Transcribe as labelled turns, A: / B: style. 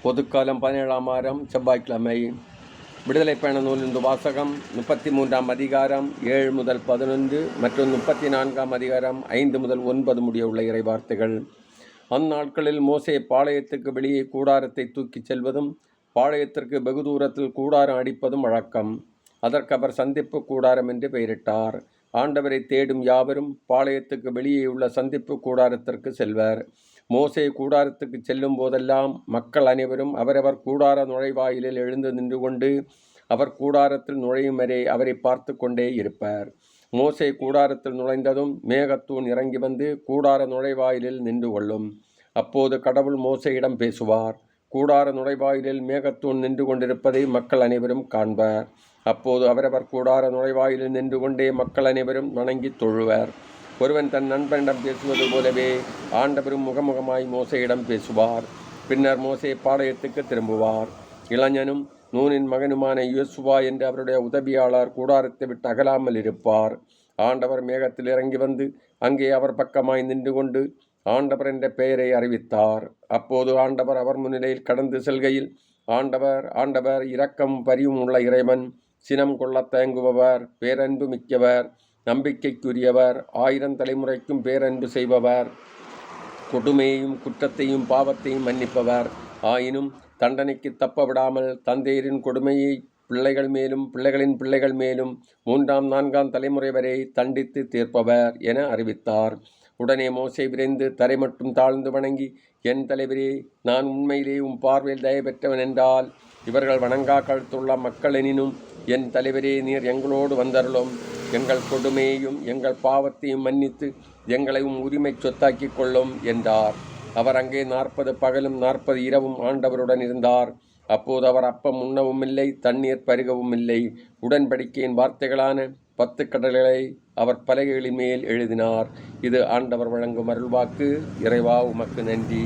A: பொதுக்காலம் 17ஆம் வாரம் செவ்வாய்க்கிழமை. விடுதலை பயண நூலிருந்து வாசகம். 33ஆம் அதிகாரம் 7 முதல் 11 மற்றும் 34ஆம் அதிகாரம் 5 முதல் 9 முடிய உள்ள இறைவார்த்தைகள். அந்நாட்களில் மோசே பாளையத்துக்கு வெளியே கூடாரத்தை தூக்கிச் செல்வதும் பாளையத்திற்கு வெகு தூரத்தில் கூடாரம் அடிப்பதும் வழக்கம். அதற்கு அவர் சந்திப்பு கூடாரம் என்று பெயரிட்டார். ஆண்டவரை தேடும் யாவரும் பாளையத்துக்கு வெளியே உள்ள சந்திப்பு கூடாரத்திற்கு செல்வர். மோசே கூடாரத்துக்கு செல்லும் போதெல்லாம் மக்கள் அனைவரும் அவரவர் கூடார நுழைவாயிலில் எழுந்து நின்று கொண்டு அவர் கூடாரத்தில் நுழையும் வரை அவரை பார்த்து கொண்டே இருப்பர். மோசே கூடாரத்தில் நுழைந்ததும் மேகத்தூண் இறங்கி வந்து கூடார நுழைவாயிலில் நின்று கொள்ளும். அப்போது கடவுள் மோசேயிடம் பேசுவார். கூடார நுழைவாயிலில் மேகத்தூண் நின்று கொண்டிருப்பதை மக்கள் அனைவரும் காண்பர். அப்போது அவரவர் கூடார நுழைவாயிலில் நின்று கொண்டே மக்கள் அனைவரும் வணங்கி தொழுவர். ஒருவன் தன் நண்பனிடம் பேசுவது போலவே ஆண்டவரும் முகமுகமாய் மோசேயிடம் பேசுவார். பின்னர் மோசே பாளையத்துக்கு திரும்புவார். இளைஞனும் நூனின் மகனுமான யோசுவா என்று அவருடைய உதவியாளர் கூடாரத்தை விட்டு அகலாமல் இருப்பார். ஆண்டவர் மேகத்தில் இறங்கி வந்து அங்கே அவர் பக்கமாய் நின்று கொண்டு ஆண்டவர் என்ற பெயரை அறிவித்தார். அப்போது ஆண்டவர் அவர் முன்னிலையில் கடந்து செல்கையில், ஆண்டவர் இரக்கம் பரிவும் உள்ள இறைவன், சினம் கொள்ள தயங்குபவர், பேரன்பு மிக்கவர், நம்பிக்கைக்குரியவர், 1000 தலைமுறைக்கும் பேரன்பு செய்பவர், கொடுமையையும் குற்றத்தையும் பாவத்தையும் மன்னிப்பவர், ஆயினும் தண்டனைக்கு தப்ப விடாமல் தந்தையரின் கொடுமையை பிள்ளைகள் மேலும் பிள்ளைகளின் பிள்ளைகள் மேலும் 3ஆம் 4ஆம் தலைமுறை வரை தண்டித்து தீர்ப்பவர் என அறிவித்தார். உடனே மோசே விரைந்து தரை மட்டும் தாழ்ந்து வணங்கி, என் தலைவரே, நான் உண்மையிலே உம் பார்வையில் தயை பெற்றவன் என்றால் இவர்கள் வணங்கா கழுத்துள்ள மக்கள் எனினும் என் தலைவரே, நீர் எங்களோடு வந்தருளும். எங்கள் கொடுமையையும் எங்கள் பாவத்தையும் மன்னித்து எங்களை உரிமை சொத்தாக்கி கொள்ளும் என்றார். அவர் அங்கே 40 பகலும் 40 இரவும் ஆண்டவருடன் இருந்தார். அப்போது அவர் அப்பம் உண்ணவும் இல்லை, தண்ணீர் பருகவும் இல்லை. உடன்படிக்கையின் வார்த்தைகளான 10 கட்டளைகளை அவர் பலகைகளின் மேல் எழுதினார். இது ஆண்டவர் வழங்கும் அருள்வாக்கு. இறைவா, உமக்கு நன்றி.